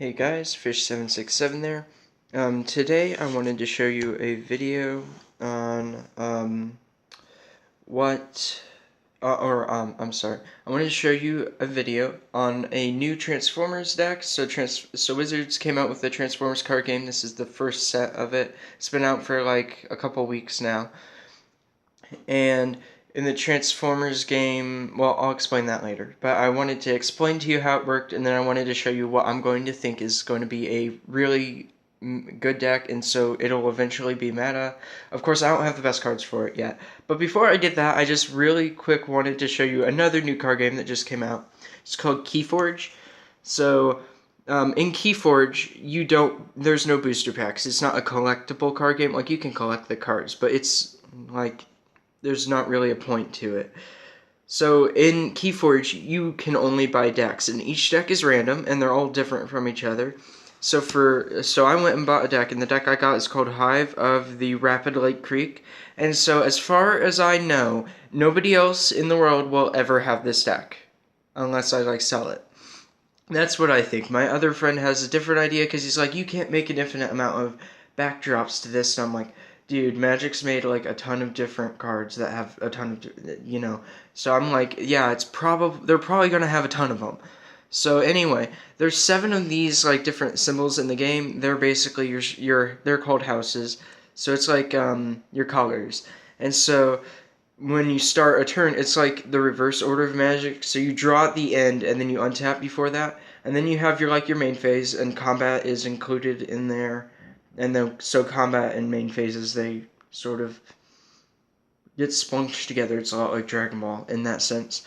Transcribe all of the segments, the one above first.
Hey guys, Fish767 there. Today I wanted to show you a video on I'm sorry. I wanted to show you a video on a new Transformers deck. So Wizards came out with the Transformers card game. This is the first set of it. It's been out for like a couple weeks now. And in the Transformers game, well, I'll explain that later. But I wanted to explain to you how it worked, and then I wanted to show you what I'm going to think is going to be a really good deck, and so it'll eventually be meta. Of course, I don't have the best cards for it yet. But before I did that, I just really quick wanted to show you another new card game that just came out. It's called Keyforge. So, in Keyforge, there's no booster packs. It's not a collectible card game. Like, you can collect the cards, but it's, like, there's not really a point to it. So in Keyforge, you can only buy decks, and each deck is random, and they're all different from each other. So I went and bought a deck, and the deck I got is called Hive of the Rapid Lake Creek. And so as far as I know, nobody else in the world will ever have this deck, unless I sell it. That's what I think. My other friend has a different idea because he's like, you can't make an infinite amount of backdrops to this, and I'm like, dude, Magic's made like a ton of different cards that have a ton of, So I'm like, yeah, they're probably gonna have a ton of them. So anyway, there's 7 of these like different symbols in the game. They're basically they're called houses. So it's like your colors. And so when you start a turn, it's like the reverse order of Magic. So you draw at the end, and then you untap before that, and then you have your main phase, and combat is included in there. And then, so combat and main phases, they sort of get spunked together. It's a lot like Dragon Ball in that sense.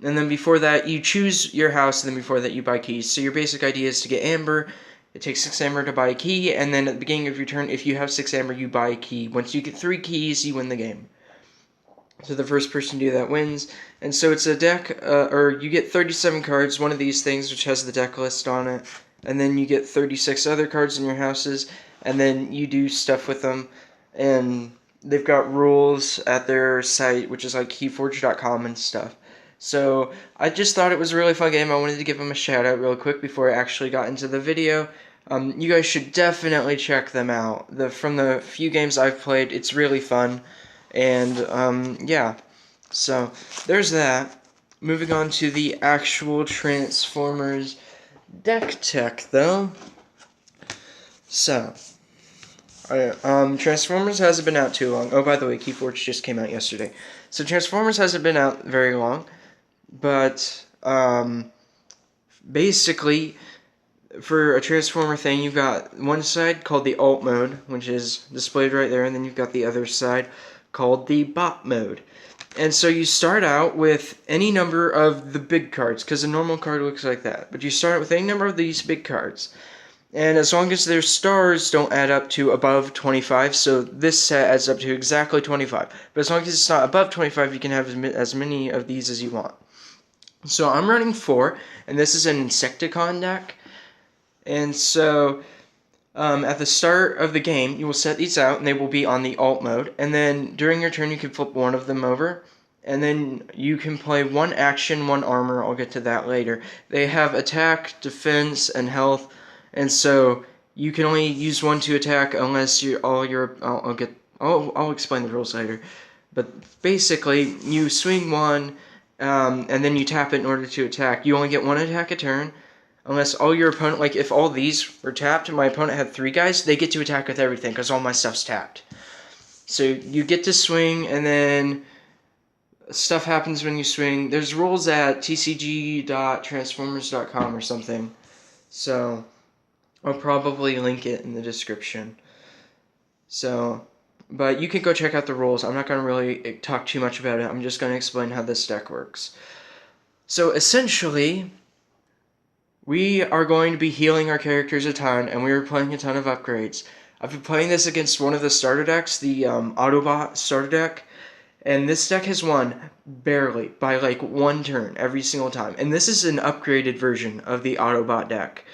And then before that, you choose your house, and then before that, you buy keys. So your basic idea is to get Amber. It takes 6 Amber to buy a key, and then at the beginning of your turn, if you have 6 Amber, you buy a key. Once you get 3 keys, you win the game. So the first person to do that wins. And so it's a deck, or you get 37 cards, one of these things, which has the deck list on it. And then you get 36 other cards in your houses, and then you do stuff with them. And they've got rules at their site, which is like keyforge.com and stuff. So I just thought it was a really fun game. I wanted to give them a shout out real quick before I actually got into the video. You guys should definitely check them out. From the few games I've played, it's really fun. And yeah, so there's that. Moving on to the actual Transformers deck tech, though. So, Transformers hasn't been out too long. Oh, by the way, Keyforge just came out yesterday. So Transformers hasn't been out very long, but basically, for a Transformer thing, you've got one side called the alt mode, which is displayed right there, and then you've got the other side called the bot mode. And so you start out with any number of the big cards, because a normal card looks like that. But you start with any number of these big cards. And as long as their stars don't add up to above 25, so this set adds up to exactly 25. But as long as it's not above 25, you can have as many of these as you want. So I'm running 4, and this is an Insecticon deck. And so at the start of the game, you will set these out, and they will be on the alt mode. And then during your turn, you can flip one of them over. And then you can play 1 action, 1 armor. I'll get to that later. They have attack, defense, and health. And so you can only use 1 to attack unless I'll explain the rules later. But basically, you swing 1, and then you tap it in order to attack. You only get 1 attack a turn. Unless all your opponent, like if all these were tapped and my opponent had 3 guys, they get to attack with everything because all my stuff's tapped. So you get to swing, and then stuff happens when you swing. There's rules at tcg.transformers.com or something. So I'll probably link it in the description. So, but you can go check out the rules. I'm not going to really talk too much about it. I'm just going to explain how this deck works. So essentially, we are going to be healing our characters a ton, and we are playing a ton of upgrades. I've been playing this against one of the starter decks, the Autobot starter deck, and this deck has won barely by like 1 turn every single time. And this is an upgraded version of the Autobot deck.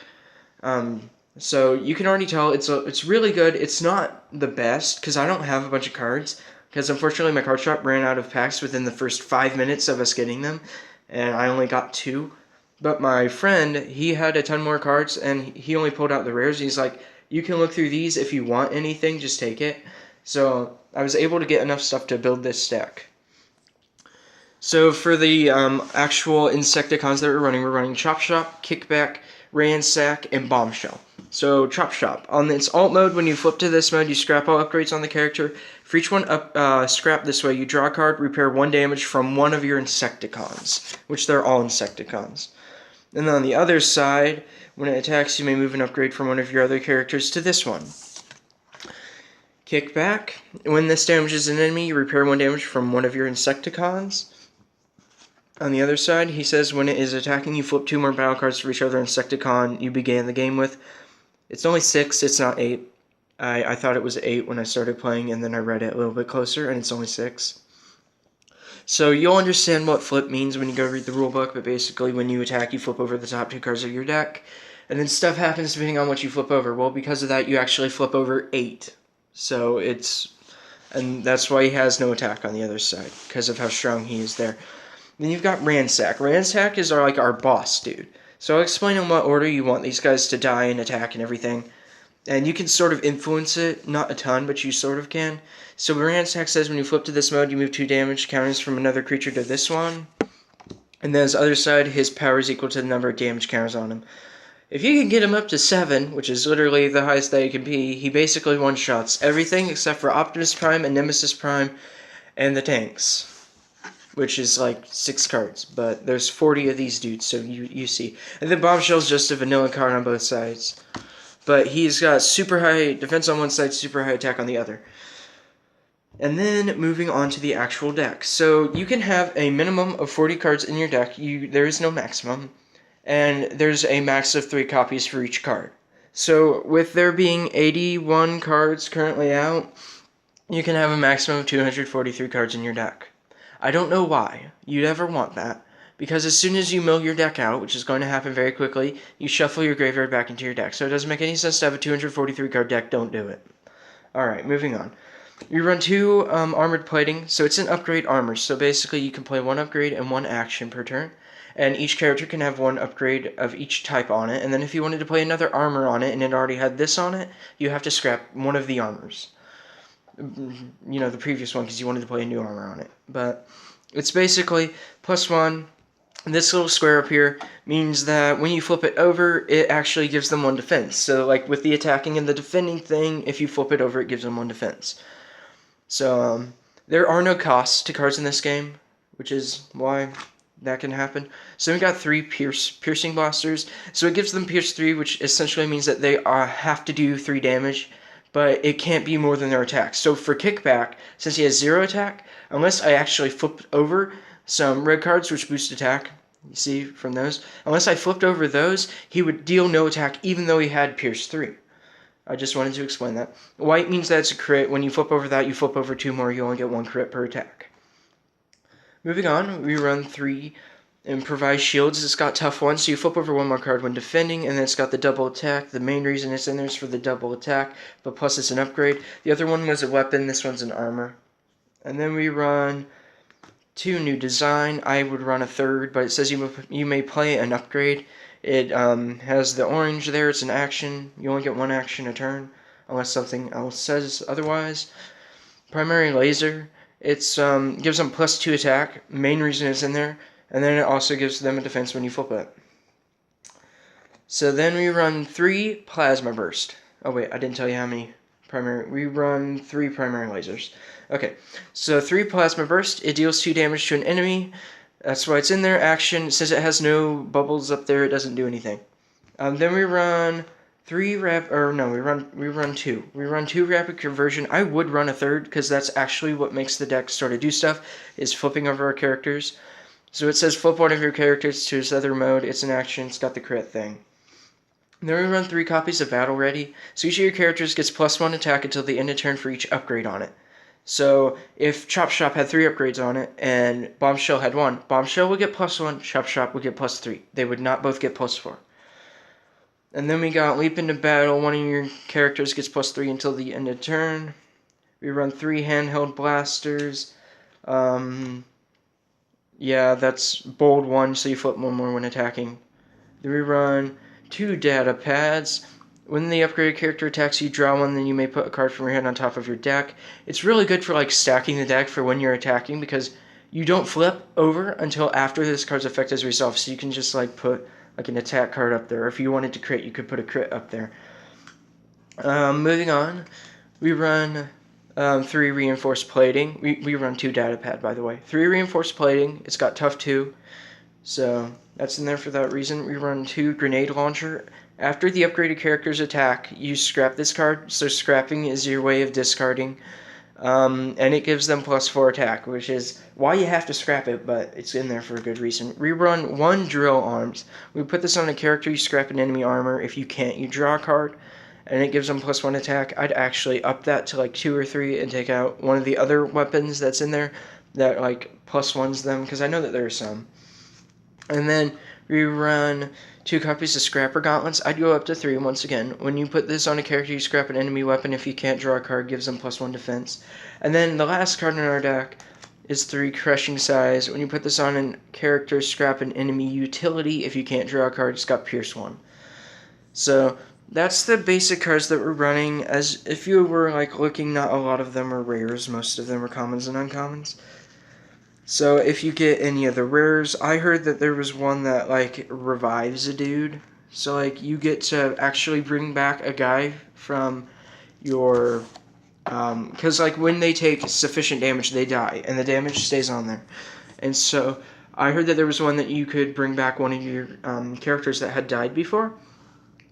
So you can already tell it's really good. It's not the best because I don't have a bunch of cards, because unfortunately my card shop ran out of packs within the first 5 minutes of us getting them, and I only got 2. But my friend, he had a ton more cards, and he only pulled out the rares. He's like, you can look through these. If you want anything, just take it. So I was able to get enough stuff to build this deck. So for the actual Insecticons that we're running Chop Shop, Kickback, Ransack, and Bombshell. So Chop Shop. On its alt mode, when you flip to this mode, you scrap all upgrades on the character. For each one scrap this way, you draw a card, repair 1 damage from one of your Insecticons, which they're all Insecticons. And then on the other side, when it attacks, you may move an upgrade from one of your other characters to this one. Kickback. When this damages an enemy, you repair 1 damage from one of your Insecticons. On the other side, he says when it is attacking, you flip 2 more battle cards for each other Insecticon you began the game with. It's only 6, it's not 8. I thought it was 8 when I started playing, and then I read it a little bit closer, and it's only 6. So you'll understand what flip means when you go read the rulebook, but basically when you attack, you flip over the top 2 cards of your deck, and then stuff happens depending on what you flip over. Well, because of that, you actually flip over 8. So and that's why he has no attack on the other side, because of how strong he is there. Then you've got Ransack. Ransack is our boss dude. So I'll explain in what order you want these guys to die and attack and everything. And you can sort of influence it, not a ton, but you sort of can. So Ransack says when you flip to this mode, you move 2 damage counters from another creature to this one. And then his other side, his power is equal to the number of damage counters on him. If you can get him up to 7, which is literally the highest that he can be, he basically one-shots everything except for Optimus Prime and Nemesis Prime and the tanks, which is like 6 cards. But there's 40 of these dudes, so you see. And then Bombshell's just a vanilla card on both sides. But he's got super high defense on one side, super high attack on the other. And then moving on to the actual deck. So you can have a minimum of 40 cards in your deck. There is no maximum. And there's a max of 3 copies for each card. So with there being 81 cards currently out, you can have a maximum of 243 cards in your deck. I don't know why you'd ever want that. Because as soon as you mill your deck out, which is going to happen very quickly, you shuffle your graveyard back into your deck. So it doesn't make any sense to have a 243 card deck. Don't do it. Alright, moving on. You run 2 armored plating, so it's an upgrade armor. So basically you can play 1 upgrade and 1 action per turn. And each character can have 1 upgrade of each type on it. And then if you wanted to play another armor on it and it already had this on it, you have to scrap one of the armors. You know, the previous one because you wanted to play a new armor on it. But it's basically +1. This little square up here means that when you flip it over, it actually gives them 1 defense. So, like with the attacking and the defending thing, if you flip it over, it gives them 1 defense. So, there are no costs to cards in this game, which is why that can happen. So, we got 3 piercing blasters. So, it gives them Pierce 3, which essentially means that they have to do 3 damage, but it can't be more than their attack. So, for Kickback, since he has 0 attack, unless I actually flip over some red cards which boost attack, you see from those, unless I flipped over those, he would deal no attack even though he had Pierce 3. I just wanted to explain that. White means that it's a crit. When you flip over that, you flip over 2 more, you only get 1 crit per attack. Moving on, we run 3 improvised shields. It's got tough 1, so you flip over 1 more card when defending, and then it's got the double attack. The main reason it's in there is for the double attack, but plus it's an upgrade. The other one was a weapon, this one's an armor. And then we run 2 new design. I would run a 3rd, but it says you may play an upgrade. It has the orange there. It's an action. You only get 1 action a turn, unless something else says otherwise. Primary laser. It's gives them +2 attack. Main reason it's in there, and then it also gives them a defense when you flip it. So then we run 3 plasma burst. Oh wait, I didn't tell you how many primary. We run 3 primary lasers. Okay, so 3 plasma burst. It deals 2 damage to an enemy. That's why it's in there. Action. Since it has no bubbles up there, it doesn't do anything. Then we run 2. We run 2 rapid conversion. I would run a 3rd because that's actually what makes the deck sort of do stuff. Is flipping over our characters. So it says flip one of your characters to his other mode. It's an action. It's got the crit thing. Then we run 3 copies of Battle Ready. So each of your characters gets +1 attack until the end of turn for each upgrade on it. So if Chop Shop had 3 upgrades on it and Bombshell had 1, Bombshell would get +1, Chop Shop would get +3. They would not both get +4. And then we got Leap into Battle. One of your characters gets +3 until the end of turn. We run 3 handheld blasters. Yeah, that's bold 1, so you flip 1 more when attacking. Then we run 2 data pads. When the upgraded character attacks, you draw one, then you may put a card from your hand on top of your deck. It's really good for like stacking the deck for when you're attacking, because you don't flip over until after this card's effect is resolved, so you can just like put like an attack card up there. Or if you wanted to crit, you could put a crit up there. Moving on, we run 3 reinforced plating. We run 2 data pad, by the way. 3 reinforced plating. It's got tough 2, so that's in there for that reason. We run 2 grenade launcher. After the upgraded character's attack, you scrap this card. So scrapping is your way of discarding. And it gives them +4 attack, which is why you have to scrap it, but it's in there for a good reason. We run 1 drill arms. We put this on a character, you scrap an enemy armor. If you can't, you draw a card, and it gives them +1 attack. I'd actually up that to like 2 or 3 and take out one of the other weapons that's in there that like +1s them, because I know that there are some. And then we run 2 copies of Scrapper Gauntlets. I'd go up to 3 once again. When you put this on a character, you scrap an enemy weapon. If you can't draw a card, gives them +1 defense. And then the last card in our deck is 3 Crushing Size. When you put this on a character, scrap an enemy utility. If you can't draw a card, it's got Pierce 1. So that's the basic cards that we're running. As if you were like looking, not a lot of them are rares. Most of them are commons and uncommons. So if you get any of the rares, I heard that there was one that like revives a dude. So like you get to actually bring back a guy from your, because like when they take sufficient damage, they die, and the damage stays on there. And so I heard that there was one that you could bring back one of your characters that had died before.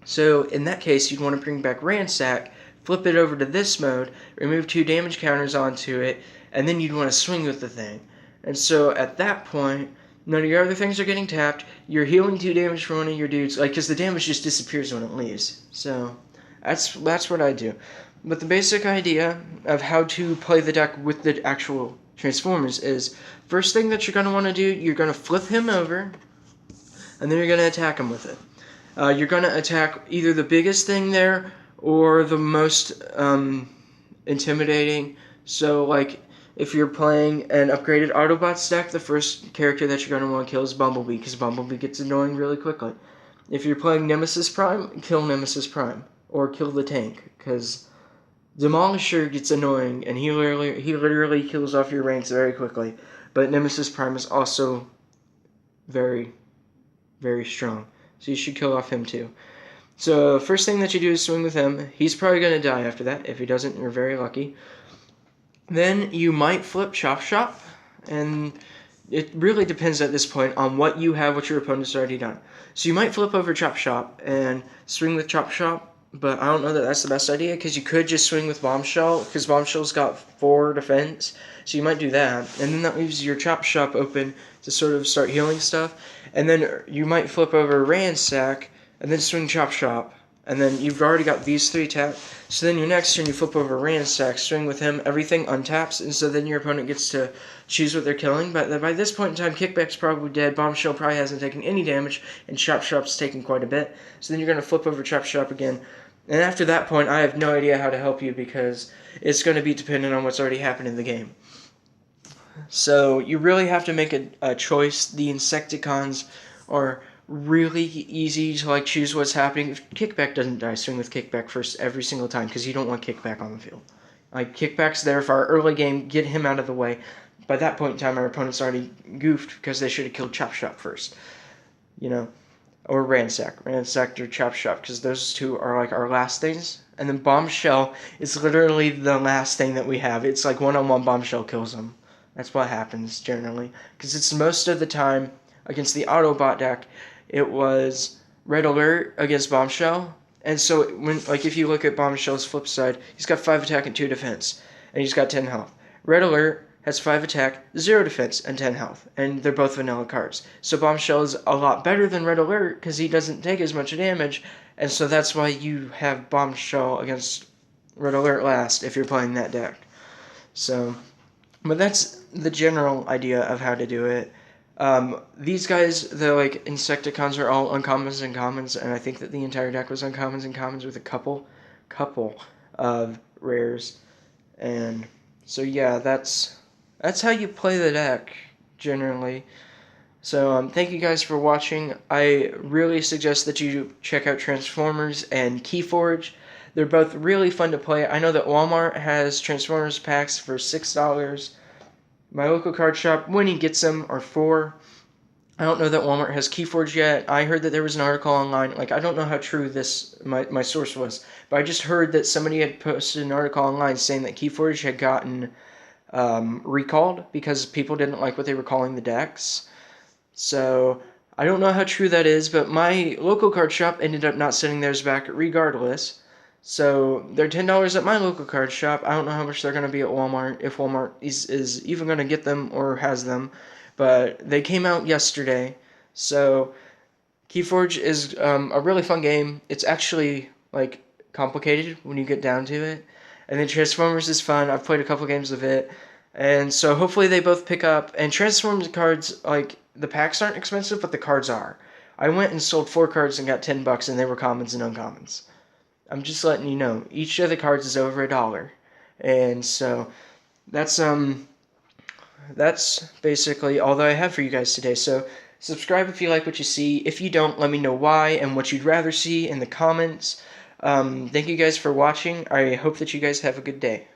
So in that case, you'd want to bring back Ransack, flip it over to this mode, remove 2 damage counters onto it, and then you'd want to swing with the thing. And so at that point, none of your other things are getting tapped. You're healing 2 damage from one of your dudes, like, because the damage just disappears when it leaves. So that's what I do. But the basic idea of how to play the deck with the actual Transformers is, first thing that you're going to want to do, you're going to flip him over, and then you're going to attack him with it. You're going to attack either the biggest thing there or the most intimidating. So, like, if you're playing an upgraded Autobots deck, the first character that you're going to want to kill is Bumblebee, because Bumblebee gets annoying really quickly. If you're playing Nemesis Prime, kill Nemesis Prime, or kill the tank, because Demolisher gets annoying, and he literally kills off your ranks very quickly. But Nemesis Prime is also very, very strong, so you should kill off him too. So first thing that you do is swing with him. He's probably going to die after that. If he doesn't, you're very lucky. Then you might flip Chop Shop, and it really depends at this point on what you have, what your opponent's already done. So you might flip over Chop Shop and swing with Chop Shop, but I don't know that that's the best idea, because you could just swing with Bombshell, because Bombshell's got 4 defense, so you might do that. And then that leaves your Chop Shop open to sort of start healing stuff. And then you might flip over Ransack, and then swing Chop Shop. And then you've already got these 3 tapped. So then your next turn you flip over Ransack, swing with him, everything untaps, and so then your opponent gets to choose what they're killing. But by this point in time, Kickback's probably dead, Bombshell probably hasn't taken any damage, and Chop Shop's taken quite a bit. So then you're going to flip over Chop Shop again. And after that point, I have no idea how to help you, because it's going to be dependent on what's already happened in the game. So you really have to make a choice. The Insecticons are really easy to like choose what's happening. If Kickback doesn't die, swing with Kickback first every single time, because you don't want Kickback on the field. Like, Kickback's there for our early game, get him out of the way. By that point in time, our opponent's already goofed, because they should have killed Chop Shop first. You know, or Ransack or Chop Shop, because those 2 are like our last things. And then Bombshell is literally the last thing that we have. It's like one-on-one Bombshell kills them. That's what happens generally, because it's most of the time against the Autobot deck. It was Red Alert against Bombshell, and so when, like, if you look at Bombshell's flip side, he's got 5 attack and 2 defense, and he's got 10 health. Red Alert has 5 attack, 0 defense, and 10 health, and they're both vanilla cards. So Bombshell is a lot better than Red Alert, because he doesn't take as much damage, and so that's why you have Bombshell against Red Alert last if you're playing that deck. So, but that's the general idea of how to do it. These guys, the like Insecticons, are all uncommons and commons, and I think that the entire deck was uncommons and commons with a couple of rares. And so yeah, that's how you play the deck generally. So thank you guys for watching. I really suggest that you check out Transformers and Keyforge. They're both really fun to play. I know that Walmart has Transformers packs for $6. My local card shop, when he gets them, are $4. I don't know that Walmart has Keyforge yet. I heard that there was an article online. Like, I don't know how true my source was, but I just heard that somebody had posted an article online saying that Keyforge had gotten recalled because people didn't like what they were calling the decks. So I don't know how true that is, but my local card shop ended up not sending theirs back regardless. So they're $10 at my local card shop. I don't know how much they're going to be at Walmart, if Walmart is even going to get them or has them. But they came out yesterday. So Keyforge is a really fun game. It's actually like complicated when you get down to it. And then Transformers is fun. I've played a couple games of it. And so hopefully they both pick up. And Transformers cards, like, the packs aren't expensive, but the cards are. I went and sold 4 cards and got $10, and they were commons and uncommons. I'm just letting you know. Each of the cards is over $1. And so that's basically all that I have for you guys today. So subscribe if you like what you see. If you don't, let me know why and what you'd rather see in the comments. Thank you guys for watching. I hope that you guys have a good day.